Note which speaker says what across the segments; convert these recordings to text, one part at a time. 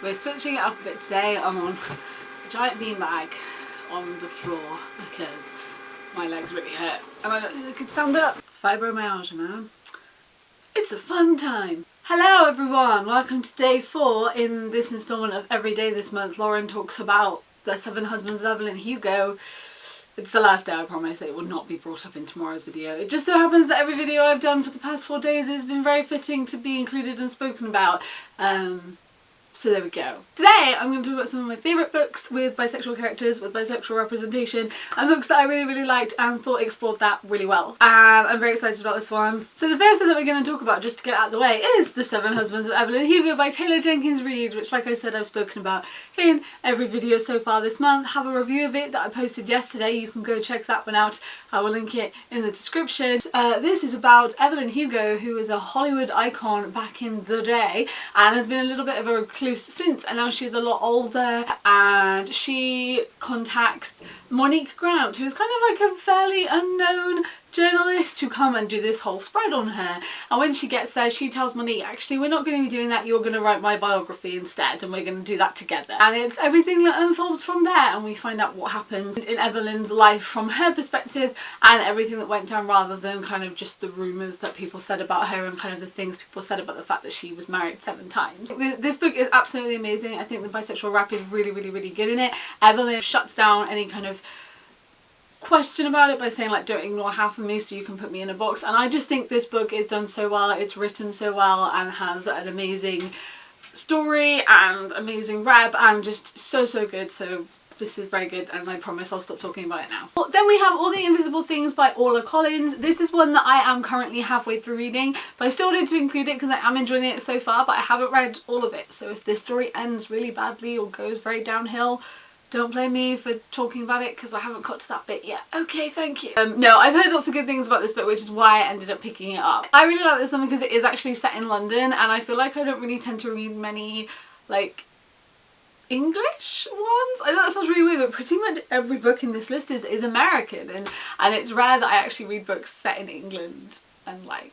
Speaker 1: We're switching it up a bit today. I'm on a giant beanbag on the floor because my legs really hurt and I don't think I could stand up. Fibromyalgia, man. It's a fun time. Hello everyone, welcome to day 4 in this instalment of Every Day this month. Lauren talks about the 7 husbands of Evelyn Hugo. It's the last day, I promise. It will not be brought up in tomorrow's video. It just so happens that every video I've done for the past 4 days has been very fitting to be included and spoken about. So there we go. Today I'm going to talk about some of my favourite books with bisexual characters, with bisexual representation, and books that I really liked and thought explored that really well. And I'm very excited about this one. So the first thing that we're going to talk about, just to get out of the way, is The 7 Husbands of Evelyn Hugo by Taylor Jenkins Reid, which, like I said, I've spoken about in every video so far this month. Have a review of it that I posted yesterday. You can go check that one out. I will link it in the description. This is about Evelyn Hugo, who is a Hollywood icon back in the day and has been a little bit of a recluse since, and now she's a lot older, and she contacts Monique Grant, who is kind of like a fairly unknown journalist, to come and do this whole spread on her. And when she gets there, she tells Monique, actually we're not going to be doing that, you're going to write my biography instead, and we're going to do that together. And it's everything that unfolds from there, and we find out what happened in Evelyn's life from her perspective and everything that went down, rather than kind of just the rumours that people said about her and kind of the things people said about the fact that she was married 7 times. This book is absolutely amazing. I think the bisexual rap is really good in it. Evelyn shuts down any kind of question about it by saying, like, don't ignore half of me so you can put me in a box. And I just think this book is done so well, it's written so well, and has an amazing story and amazing rep, and just so good. So this is very good, and I promise I'll stop talking about it now. Then we have All the Invisible Things by Orla Collins. This is one that I am currently halfway through reading, but I still wanted to include it because I am enjoying it so far, but I haven't read all of it. So if this story ends really badly or goes very downhill, don't blame me for talking about it because I haven't got to that bit yet. Okay, thank you. No, I've heard lots of good things about this book, which is why I ended up picking it up. I really like this one because it is actually set in London, and I feel like I don't really tend to read many, like, English ones. I know that sounds really weird, but pretty much every book in this list is American, and it's rare that I actually read books set in England and, like,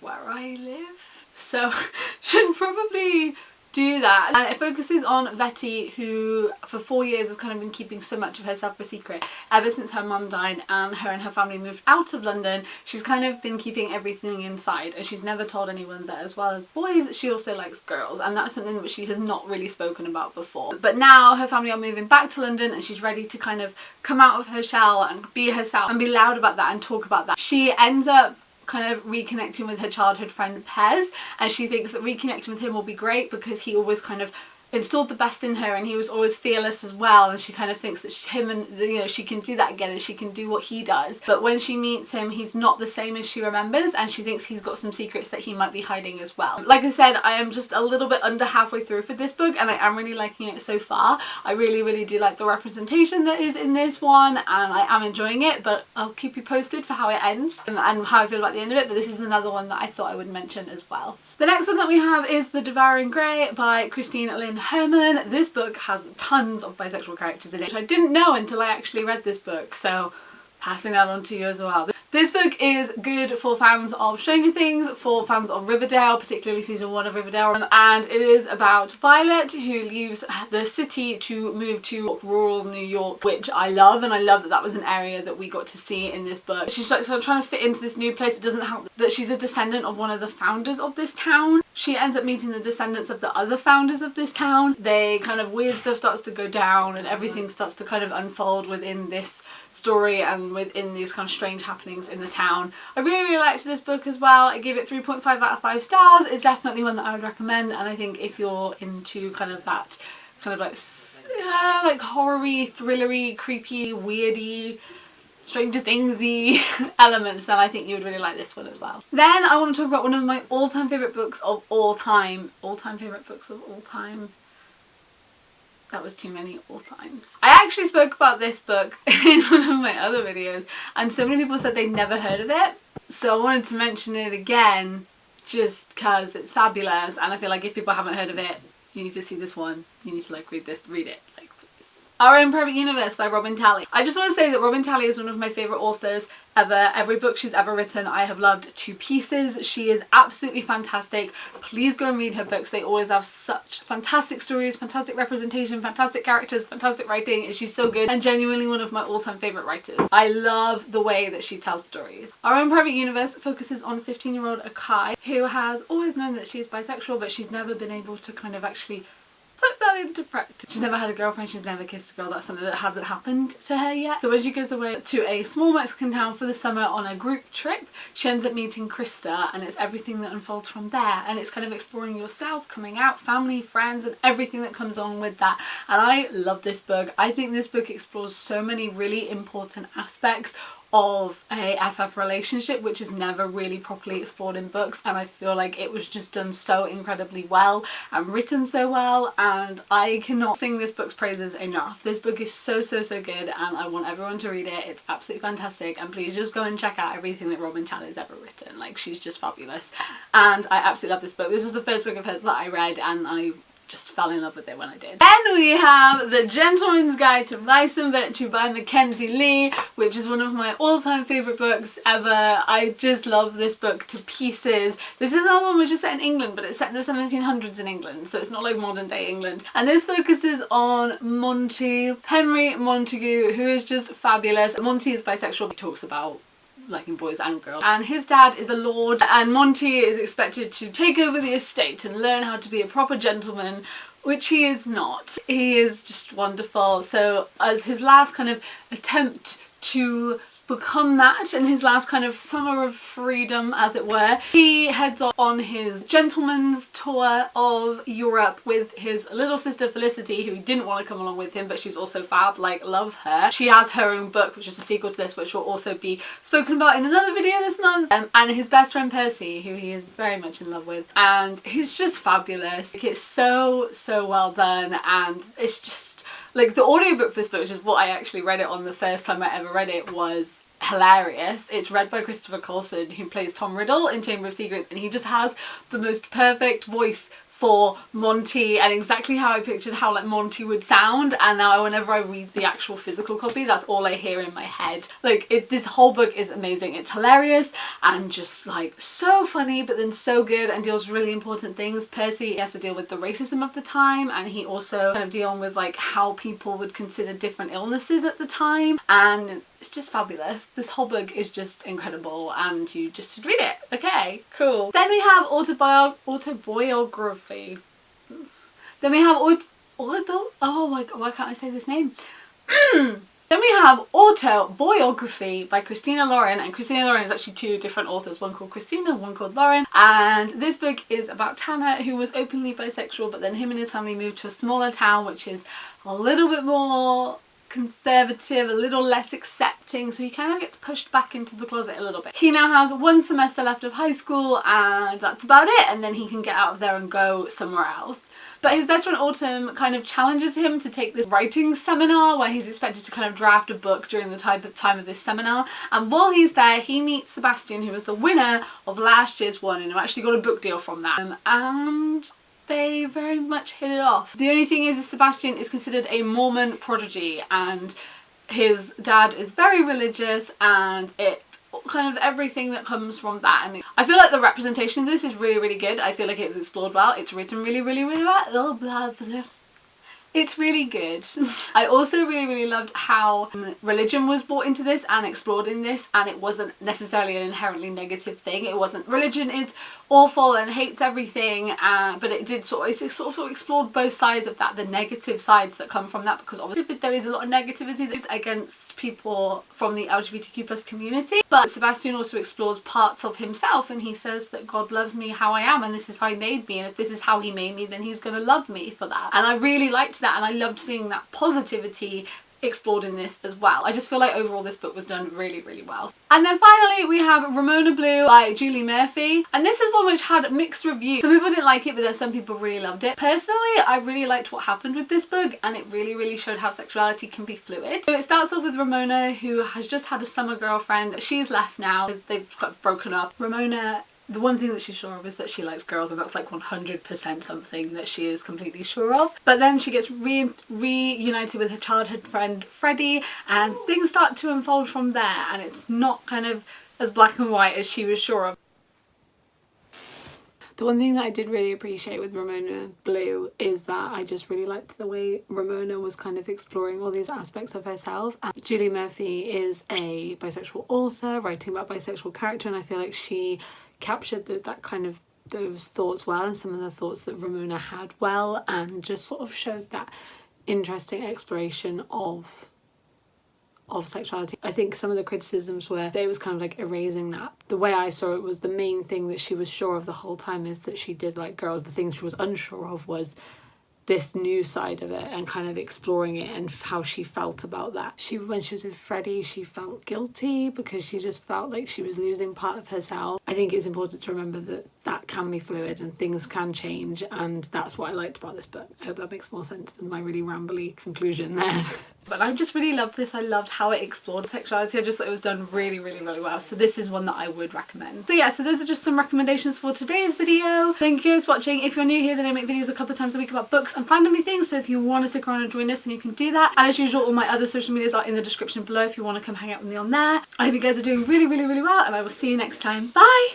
Speaker 1: where I live. So should probably do that. And it focuses on Vetty, who for 4 years has kind of been keeping so much of herself a secret. Ever since her mum died and her family moved out of London, she's kind of been keeping everything inside, and she's never told anyone that as well as boys, she also likes girls, and that's something that she has not really spoken about before. But now her family are moving back to London, and she's ready to kind of come out of her shell and be herself and be loud about that and talk about that. She ends up kind of reconnecting with her childhood friend Pez, and she thinks that reconnecting with him will be great because he always kind of installed the best in her, and he was always fearless as well, and she kind of thinks that him and, you know, she can do that again and she can do what he does. But when she meets him, he's not the same as she remembers, and she thinks he's got some secrets that he might be hiding as well. Like I said, I am just a little bit under halfway through for this book, and I am really liking it so far. I really do like the representation that is in this one, and I am enjoying it, but I'll keep you posted for how it ends and how I feel about the end of it. But this is another one that I thought I would mention as well. The next one that we have is The Devouring Great by Christine Lynn Herman. This book has tons of bisexual characters in it, which I didn't know until I actually read this book, so passing that on to you as well. This book is good for fans of Stranger Things, for fans of Riverdale, particularly season 1 of Riverdale, and it is about Violet, who leaves the city to move to rural New York, which I love, and I love that that was an area that we got to see in this book. She's like sort of trying to fit into this new place. It doesn't help that she's a descendant of one of the founders of this town. She ends up meeting the descendants of the other founders of this town. They kind of weird stuff starts to go down, and everything starts to kind of unfold within this story and within these kind of strange happenings in the town. I really liked this book as well. I gave it 3.5 out of 5 stars. It's definitely one that I would recommend, and I think if you're into kind of that kind of like horror-y, thriller-y, creepy, weirdy, Stranger Things-y elements, then I think you would really like this one as well. Then I want to talk about one of my all-time favourite books of all time. All-time favourite books of all time. That was too many all times. I actually spoke about this book in one of my other videos, and so many people said they'd never heard of it, so I wanted to mention it again just because it's fabulous, and I feel like if people haven't heard of it, you need to see this one. You need to, like, read it, like, please. Our Imperfect Universe by Robin Talley. I just want to say that Robin Talley is one of my favourite authors ever. Every book she's ever written I have loved to pieces. She is absolutely fantastic. Please go and read her books. They always have such fantastic stories, fantastic representation, fantastic characters, fantastic writing, and she's so good and genuinely one of my all-time favourite writers. I love the way that she tells stories. Our Imperfect Universe focuses on 15-year-old Akai, who has always known that she is bisexual, but she's never been able to kind of actually put that into practice. She's never had a girlfriend, she's never kissed a girl, that's something that hasn't happened to her yet. So when she goes away to a small Mexican town for the summer on a group trip, she ends up meeting Krista, and it's everything that unfolds from there, and it's kind of exploring yourself, coming out, family, friends, and everything that comes on with that. And I love this book. I think this book explores so many really important aspects of a FF relationship, which is never really properly explored in books, and I feel like it was just done so incredibly well and written so well, and I cannot sing this book's praises enough. This book is so good, and I want everyone to read it. It's absolutely fantastic, and please just go and check out everything that Robin Talley's ever written. Like, she's just fabulous, and I absolutely love this book. This was the first book of hers that I read, and I just fell in love with it when I did. Then we have The Gentleman's Guide to Vice and Virtue by Mackenzie Lee, which is one of my all-time favourite books ever. I just love this book to pieces. This is another one which is set in England, but it's set in the 1700s in England, so it's not like modern day England. And this focuses on Monty, Henry Montague, who is just fabulous. Monty is bisexual. He talks about liking boys and girls, and his dad is a lord, and Monty is expected to take over the estate and learn how to be a proper gentleman, which he is not. He is just wonderful. So as his last kind of attempt to become that, and his last kind of summer of freedom as it were, he heads off on his gentleman's tour of Europe with his little sister Felicity, who didn't want to come along with him, but she's also fab, like, love her. She has her own book, which is a sequel to this, which will also be spoken about in another video this month, and his best friend Percy, who he is very much in love with, and he's just fabulous. Like, it's so well done, and it's just like, the audiobook for this book, which is what I actually read it on the first time I ever read it, was hilarious. It's read by Christopher Coulson, who plays Tom Riddle in Chamber of Secrets, and he just has the most perfect voice for Monty, and exactly how I pictured how like Monty would sound, and now whenever I read the actual physical copy, that's all I hear in my head. Like, this whole book is amazing. It's hilarious and just like so funny, but then so good, and deals with really important things. Percy has to deal with the racism of the time, and he also kind of deals with like how people would consider different illnesses at the time, and it's just fabulous. This whole book is just incredible, and you just should read it. Okay, cool. Then we have autobiography. Then we have oh my god, why can't I say this name? Then we have Autobiography by Christina Lauren, and Christina Lauren is actually two different authors, one called Christina, one called Lauren, and this book is about Tanner, who was openly bisexual, but then him and his family moved to a smaller town which is a little bit more conservative, a little less accepting, so he kind of gets pushed back into the closet a little bit. He now has one semester left of high school, and that's about it, and then he can get out of there and go somewhere else. But his best friend Autumn kind of challenges him to take this writing seminar where he's expected to kind of draft a book during the time of this seminar, and while he's there he meets Sebastian, who was the winner of last year's one and who actually got a book deal from that, and they very much hit it off. The only thing is Sebastian is considered a Mormon prodigy, and his dad is very religious, and it kind of everything that comes from that, and I feel like the representation of this is really good. I feel like it's explored well, it's written really well. It's really good. I also really loved how religion was brought into this and explored in this, and it wasn't necessarily an inherently negative thing. It wasn't, religion is awful and hates everything, but it did sort of explored both sides of that, the negative sides that come from that, because obviously there is a lot of negativity that's against people from the LGBTQ+ community, but Sebastian also explores parts of himself, and he says that God loves me how I am, and this is how he made me, and if this is how he made me, then he's gonna love me for that. And I really liked that, and I loved seeing that positivity explored in this as well. I just feel like overall this book was done really well. And then finally we have Ramona Blue by Julie Murphy, and this is one which had mixed reviews. Some people didn't like it, but then some people really loved it. Personally, I really liked what happened with this book, and it really showed how sexuality can be fluid. So it starts off with Ramona, who has just had a summer girlfriend. She's left now, they've got broken up. Ramona the one thing that she's sure of is that she likes girls, and that's like 100% something that she is completely sure of. But then she gets reunited with her childhood friend Freddie, and things start to unfold from there, and it's not kind of as black and white as she was sure of. The one thing that I did really appreciate with Ramona Blue is that I just really liked the way Ramona was kind of exploring all these aspects of herself. And Julie Murphy is a bisexual author writing about bisexual character, and I feel like she captured that kind of those thoughts well, and some of the thoughts that Ramona had well, and just sort of showed that interesting exploration of sexuality. I think some of the criticisms were they was kind of like erasing that. The way I saw it was the main thing that she was sure of the whole time is that she did like girls. The thing she was unsure of was this new side of it, and kind of exploring it and how she felt about that. When she was with Freddie, she felt guilty because she just felt like she was losing part of herself. I think it's important to remember that that can be fluid and things can change, and that's what I liked about this book. I hope that makes more sense than my really rambly conclusion there. But I just really loved this. I loved how it explored sexuality. I just thought it was done really, really, really well. So this is one that I would recommend. So yeah, so those are just some recommendations for today's video. Thank you guys for watching. If you're new here, then I make videos a couple of times a week about books and fandomy things. So if you want to stick around and join us, then you can do that. And as usual, all my other social medias are in the description below if you want to come hang out with me on there. I hope you guys are doing really, really, really well, and I will see you next time. Bye!